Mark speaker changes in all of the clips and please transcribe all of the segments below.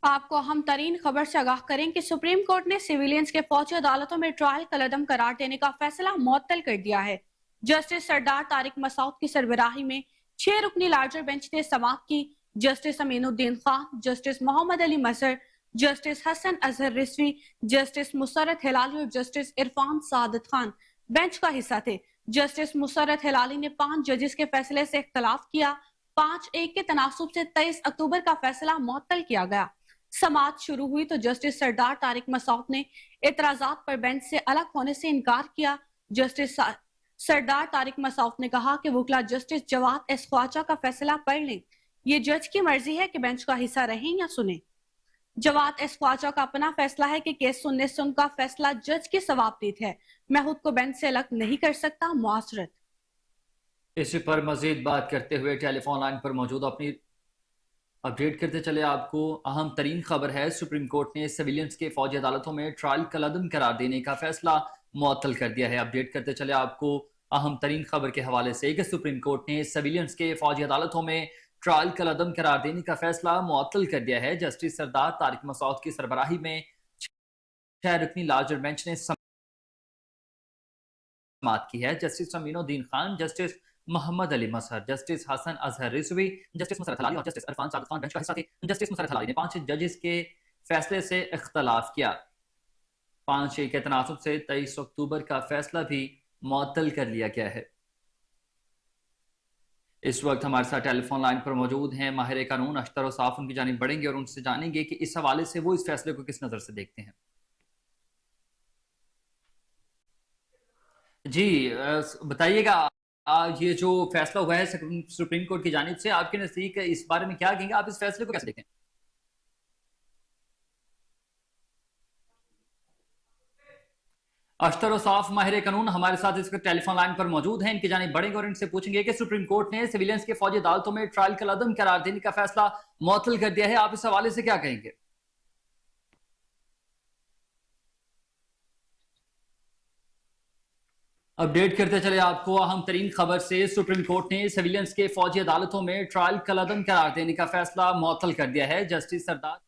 Speaker 1: आपको अहम तरीन खबर से आगाह करें कि सुप्रीम कोर्ट ने सिविलियंस के फौजी अदालतों में ट्रायल कलअदम करार देने का फैसला मुअत्तल कर दिया है। जस्टिस सरदार तारिक मसूद की सरबराही में 6 रुकनी लार्जर बेंच ने समाअत की। जस्टिस अमीनुद्दीन खान, जस्टिस मोहम्मद अली मजहर, जस्टिस हसन अजहर रिजवी, जस्टिस मुसर्रत हिलाली और जस्टिस इरफान सादत खान बेंच का हिस्सा थे। जस्टिस मुसर्रत हिलाली ने 5 जजेस के फैसले से इख्तलाफ किया। 5-1 के तनासुब से 23 अक्टूबर का फैसला मुअत्तल किया गया। समाअत शुरू हुई तो जस्टिस सरदार तारिक मसूद ने एतराजात पर बेंच से अलग होने से इनकार किया। जस्टिस सरदार तारिक मसूद ने कहा कि वकला जस्टिस जवाद एस ख्वाजा का फैसला पढ़ लें। ये जज की मर्जी है कि बेंच का हिस्सा रहें या सुने। जवाद एस ख्वाजा का अपना फैसला है कि केस सुनने से उनका फैसला जज की सवाबदीद है। मैं खुद को बेंच से अलग नहीं कर सकता। मुआसरत
Speaker 2: इसी पर मजीद बात करते हुए टेलीफोन लाइन पर मौजूद अपनी अपडेट करते चले आपको। अहम तरीन खबर है, सुप्रीम कोर्ट ने सिविलियंस के फौजी अदालतों में ट्रायल कलअदम करार देने का फैसला मुअत्तल कर दिया है। अपडेट करते चले आपको अहम तरीन खबर के हवाले से कि सुप्रीम कोर्ट ने सिविलियंस के फौजी अदालतों में ट्रायल कलअदम करार देने का फैसला मुअत्तल कर दिया है। जस्टिस सरदार तारिक मसूद की सरबराही में 6 रुकनी लार्जर बेंच ने समाअत की है। जस्टिस अमीनुद्दीन खान, जस्टिस मोहम्मद अली मजहर, जस्टिस हसन अजहर रिजवी, जस्टिस मुसर्रत हलाली और जस्टिस इरफान सादत खान बेंच का हिस्सा थे। जस्टिस मुसर्रत हलाली ने 5 जजेस के फैसले से इख्तलाफ किया। 5-1 के तनासुब से 23 अक्टूबर का फैसला भी मुअत्तल कर लिया गया है। इस वक्त हमारे साथ टेलीफोन लाइन पर मौजूद हैं माहिर कानून अख्तर औसाफ। उनकी जानिब बढ़ेंगे और उनसे जानेंगे कि इस हवाले से वो इस फैसले को किस नजर से देखते हैं। जी, बताइएगा, ये जो फैसला हुआ है सुप्रीम कोर्ट की जानिब से, आपके नजदीक इस बारे में क्या कहेंगे? आप इस फैसले को कैसे देखें? अख्तर साफ माहिर कानून हमारे साथ इस टेलीफोन लाइन पर मौजूद हैं। इनकी जानिब बढ़ेंगे और इनसे पूछेंगे कि सुप्रीम कोर्ट ने सिविलियंस के फौजी अदालतों में ट्रायल कलअदम करार देने का फैसला मुअत्तल कर दिया है। आप इस हवाले से क्या कहेंगे? अपडेट करते चले आपको अहम तरीन खबर से। सुप्रीम कोर्ट ने सिविलियंस के फौजी अदालतों में ट्रायल कलअदम करार देने का फैसला मुअत्तल कर दिया है। जस्टिस सरदार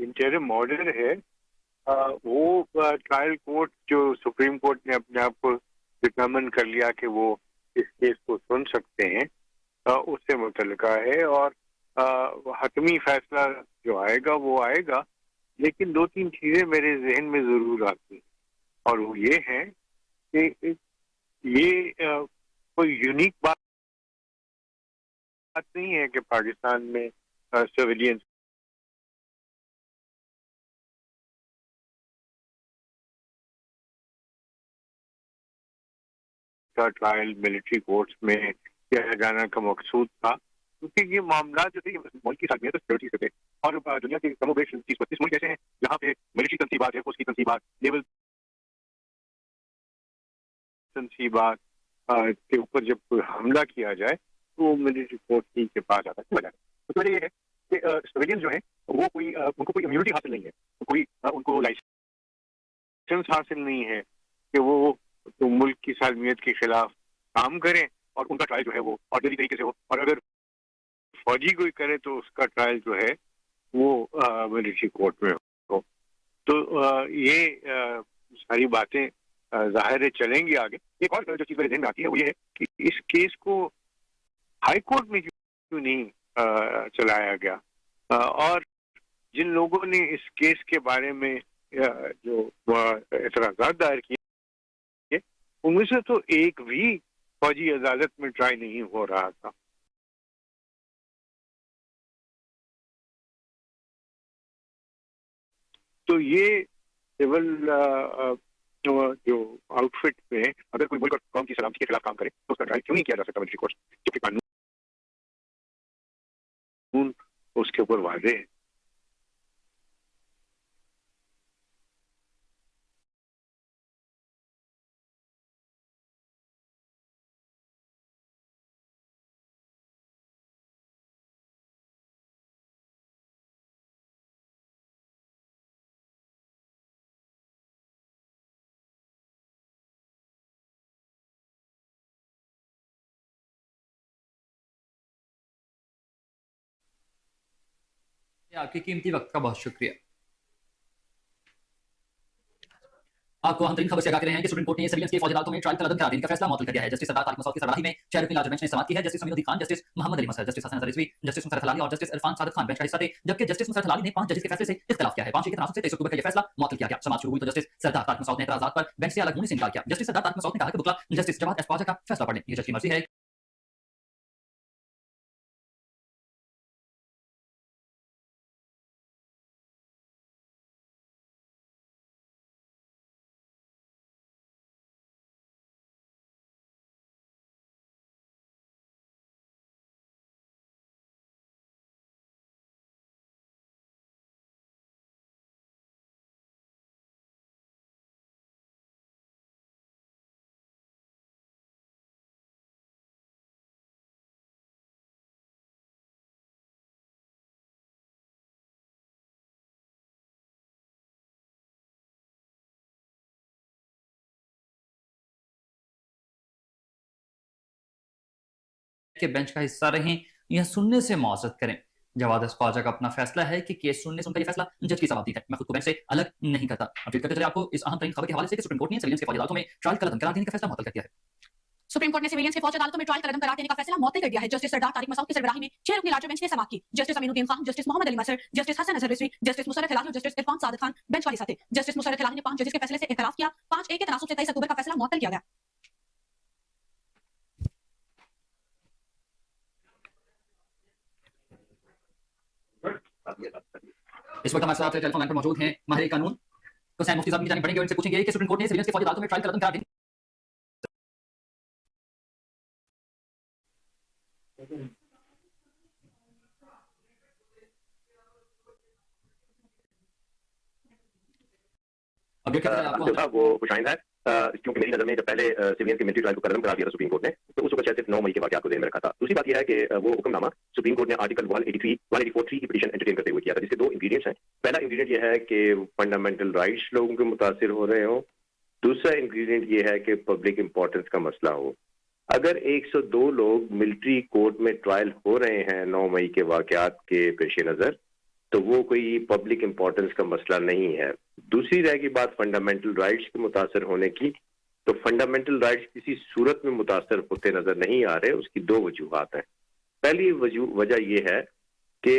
Speaker 3: इंटरिम ऑर्डर है, वो ट्रायल कोर्ट जो सुप्रीम कोर्ट ने अपने आप को डिटर्मिन कर लिया कि वो इस केस को सुन सकते हैं, उससे मुतल्लिका है। और हतमी फैसला जो आएगा वो आएगा, लेकिन 2-3 चीजें मेरे जहन में जरूर आती हैं, और वो ये है कि ये कोई यूनिक बात नहीं है कि पाकिस्तान में सिविलियंस का ट्रायल मिलिट्री कोर्ट्स में किया जाना का मकसूद था, क्योंकि ये मामला जो थे मुल्क की सालमियत सिक्योरिटी से थे। और दुनिया के कमोबेश 30-32 मुल्क ऐसे हैं जहाँ पे मिलिट्री तंसीबात है, उसकी तंसीबात, नेवल तंसीबात के ऊपर जब कोई हमला किया जाए तो वो मिलिट्री कोर्ट के पास आता है। तो वजह ये है कि सिविलियन जो है वो कोई उनको कोई इम्यूनिटी हासिल नहीं है, कोई उनको लाइसेंस हासिल नहीं है कि वो तो मुल्क की सालमियत के खिलाफ काम करें और उनका ट्रायल जो है वो ऑर्डनरी तरीके से हो। और अगर फौजी कोई करे तो उसका ट्रायल जो है वो मिलिट्री कोर्ट में हो। तो ये सारी बातें जाहिर है चलेंगी आगे। एक और जो चीज मेरे ध्यान में आती है वो ये है कि इस केस को हाई कोर्ट में क्यों नहीं चलाया गया, और जिन लोगों ने इस केस के बारे में जो एतराजात दायर किए, उनमें से तो एक भी फौजी अदालत में ट्राई नहीं हो रहा था। तो ये सिविल जो आउटफिट में अगर कोई मुल्क और कौम की सलामती के खिलाफ काम करे तो उसका ट्रायल क्यों नहीं किया जा सकता मिलिट्री कोर्ट, जबकि कानून उसके ऊपर वाजे है।
Speaker 2: आपके कीमती वक्त का बहुत शुक्रिया। आपको हम तरीन खबर से आगाह कर रहे हैं कि सुप्रीम कोर्ट ने सिविलियंस की फौजी अदालतों में ट्रायल का रद्द करार देने का फैसला मुअत्तल कर दिया है। जस्टिस सरदार तारिक मसूद की सरबराही में 6 रुकनी लार्ज बेंच ने समाअत की है। Justice Aminuddin Khan, justice Mohammad Ali Mazhar, justice Hasan Nazar Rizvi, justice Musarrat Hilali और जस्टिस इरफान सादिक खान बेंच का हिस्सा थे, जबकि जस्टिस मुसरत हलाली ने 5 जजेस के फैसले से इख्तिलाफ किया है। 5 के तनाजुर से 23 अक्टूबर को यह फैसला मुअत्तल किया गया। समाअत शुरू हुई तो जस्टिस सरदार तारिक मसूद ने एतराजात पर बेंच से अलग होने से इनकार किया। जस्टिस सरदार तारिक मसूद ने कहा कि बुकला जस्टिस जवाद एस पाजा का फैसला पढ़ लें, ये जज की मर्जी है कि बेंच का हिस्सा रहें या सुनने से मुआवजत करें। जवाद एसपाजा का अपना फैसला है कि केस सुनने से उनका ये फैसला जज की समाप्ति है। मैं खुद को बेंच से अलग नहीं करता। अपडेट करते चले आपको इस अहम तरीन खबर के हवाले से कि सुप्रीम कोर्ट ने सिविलियंस के फौजी अदालतों में ट्रायल का रद्द करार देने का फैसला मुअत्तल कर दिया है।
Speaker 1: सुप्रीम कोर्ट ने सिविलियंस के फौजी अदालतों में ट्रायल का रद्द करार देने का फैसला मुअत्तल कर दिया है। जस्टिस सरदार तारिक मसूद की सरबराही में 6 रुकनी लार्ज बेंच ने समाअत की। Justice Aminuddin Khan, justice Mohammad Ali Mazhar, justice Hasan Nazar Rizvi, justice Musarrat Hilali और जस्टिस इरफान सादिक खान बेंच का हिस्सा थे, जस्टिस मुसरत हलाली ने 5 जजेस के फैसले से इख्तिलाफ किया। 5 के तनाजुर से 23 अक्टूबर का फैसला मुअत्तल किया गया।
Speaker 2: इस वक्त हमारे साथ टेलीफोन लाइन पर मौजूद हैं माहिर कानून हुसैन मुफ्ती साहब की जानिब बढ़ेंगे और इनसे पूछेंगे कि सुप्रीम कोर्ट ने सिविलियंस के फौजी अदालतों में ट्रायल का रद्द करार देने अपडेट करते चले आपको
Speaker 3: साहब वो खुशाइंद है क्योंकि मेरी नजर में जब पहले सिविलियन के मिलिट्री ट्रायल को कलम करा दिया था सुप्रीम कोर्ट ने, तो उस वक्त शायद सिर्फ 9 मई के वाकयात को ध्यान में रखा था। दूसरी बात यह है कि वो हुक्मनामा सुप्रीम कोर्ट ने आर्टिकल 184 की पिटीशन एंटरटेन करते हुए किया था, जिसके 2 इंग्रीडियंट्स हैं। पहला इंग्रीडियंट यह है कि फंडामेंटल राइट्स लोगों के मुतासिर हो रहे हो, दूसरा इंग्रीडियंट यह है कि पब्लिक इंपॉर्टेंस का मसला हो। अगर 102 लोग मिलिट्री कोर्ट में ट्रायल हो रहे हैं 9 मई के वाकयात के पेश नज़र, तो वो कोई पब्लिक इंपॉर्टेंस का मसला नहीं है। दूसरी रह की बात फंडामेंटल राइट्स के मुतासर होने की, तो फंडामेंटल राइट्स किसी सूरत में मुतासर होते नजर नहीं आ रहे। उसकी 2 वजूहात हैं। पहली वजह यह है कि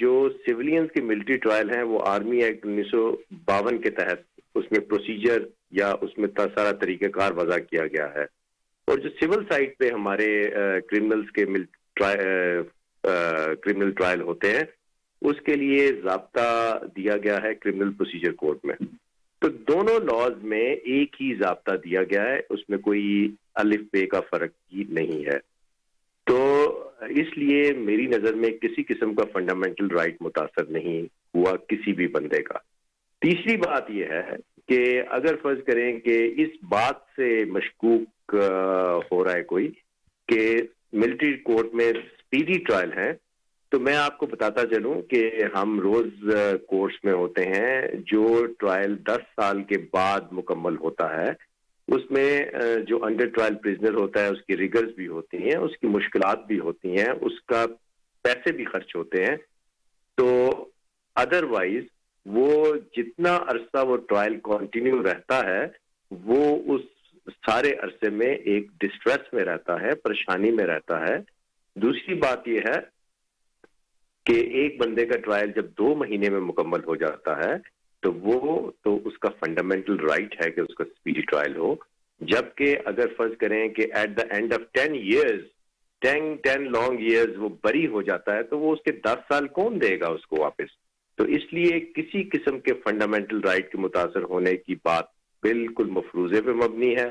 Speaker 3: जो सिविलियंस के मिलिट्री ट्रायल हैं वो आर्मी एक्ट 1952 के तहत उसमें प्रोसीजर या उसमें सारा तरीक़ाकार वज़ा किया गया है, और जो सिविल साइड पे हमारे क्रिमिनल्स के क्रिमिनल ट्रायल होते हैं उसके लिए ज़ाब्ता दिया गया है क्रिमिनल प्रोसीजर कोड में। तो दोनों लॉज में एक ही ज़ाब्ता दिया गया है, उसमें कोई अलिफ बे का फर्क ही नहीं है। तो इसलिए मेरी नज़र में किसी किस्म का फंडामेंटल राइट मुतासर नहीं हुआ किसी भी बंदे का। तीसरी बात यह है कि अगर फर्ज करें कि इस बात से मशकूक हो रहा है कोई कि मिलिट्री कोर्ट में स्पीडी ट्रायल है, तो मैं आपको बताता चलूं कि हम रोज कोर्ट्स में होते हैं। जो ट्रायल 10 साल के बाद मुकम्मल होता है उसमें जो अंडर ट्रायल प्रिजनर होता है उसकी रिगर्स भी होती हैं, उसकी मुश्किलात भी होती हैं, उसका पैसे भी खर्च होते हैं। तो अदरवाइज वो जितना अरसा वो ट्रायल कंटिन्यू रहता है वो उस सारे अरसे में एक डिस्ट्रेस में रहता है, परेशानी में रहता है। दूसरी बात यह है कि एक बंदे का ट्रायल जब 2 महीने में मुकम्मल हो जाता है तो उसका फंडामेंटल राइट है कि उसका स्पीडी ट्रायल हो। जबकि अगर फर्ज करें कि at the end of 10 long years वो बरी हो जाता है, तो वो उसके 10 साल कौन देगा उसको वापस। तो इसलिए किसी किस्म के फंडामेंटल राइट के मुतासर होने की बात बिल्कुल मफरूजे पे मबनी है,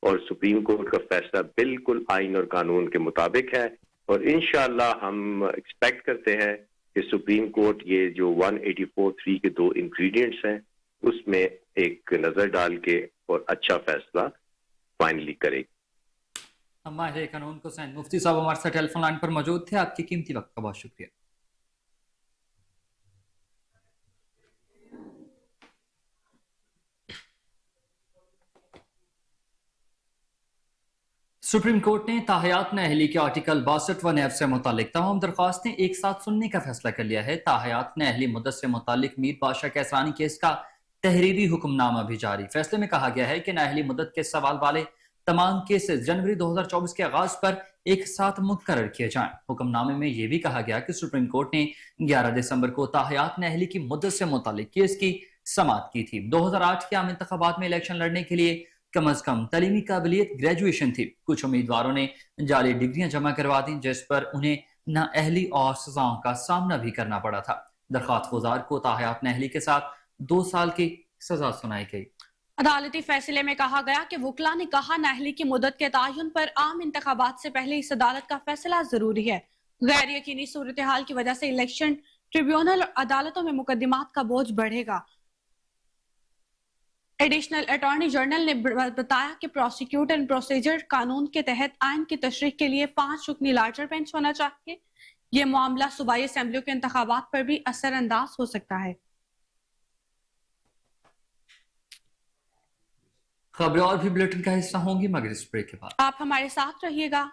Speaker 3: और सुप्रीम कोर्ट का फैसला बिल्कुल आइन और कानून के मुताबिक है। और इंशाअल्लाह हम एक्सपेक्ट करते हैं कि सुप्रीम कोर्ट ये जो 184(3) के 2 इंग्रेडिएंट्स हैं उसमें एक नजर डाल के और अच्छा फैसला फाइनली करेगी।
Speaker 2: माहिर कानून हुसैन मुफ्ती साहब हमारे साथ टेलीफोन लाइन पर मौजूद थे। आपकी कीमती वक्त का बहुत शुक्रिया। सुप्रीम कोर्ट ने ताहयात नाअहली के आर्टिकल 62 व नैब से मुतालिक तमाम दरख्वास्तें एक साथ सुनने का फैसला कर लिया है। ताहयात नाअहली मुद्दत से मुतालिक मीर बादशाह कैसरानी केस का तहरीरी हुक्मनामा भी जारी। फैसले में कहा गया है कि नाअहली मुद्दत के सवाल वाले तमाम केसेस जनवरी 2024 के आगाज पर एक साथ मुकर्रर किए जाएं। हुक्मनामे में यह भी कहा गया कि सुप्रीम कोर्ट ने 11 दिसंबर को ताहयात नाअहली की मुद्दत से मुतालिक केस की समाअत की थी। 2008 के आम इंतखाबात में इलेक्शन लड़ने के लिए कम अज कम तलीमी काबिलियत ग्रेजुएशन थी। कुछ उम्मीदवारों ने जाली डिग्रियां जमा करवा दी, जिस पर उन्हें नाअहली और सजाओं का सामना भी करना पड़ा था। दरख्वास्त गुजार को ताहयात नाअहली के साथ 2 साल की सजा सुनाई गई।
Speaker 1: अदालती फैसले में कहा गया कि वकला ने कहा नाअहली की मुद्दत के तयन पर आम इंतखाबात से पहले इस अदालत का फैसला जरूरी है। गैर यकीनी सूरत हाल की वजह से इलेक्शन ट्रिब्यूनल और अदालतों में मुकदमात का बोझ बढ़ेगा। एडिशनल अटॉर्नी जनरल ने बताया कि प्रोसिक्यूटर एंड प्रोसीजर कानून के तहत आइन की तशरीह के लिए 5 रुकनी लार्जर बेंच होना चाहिए। यह मामला सूबाई असेंबलियों के इंतखाबात पर भी असरअंदाज हो सकता है।
Speaker 2: खबरें और भी बुलेटिन का हिस्सा होंगी मगर इस ब्रेक के बाद।
Speaker 1: आप हमारे साथ रहिएगा।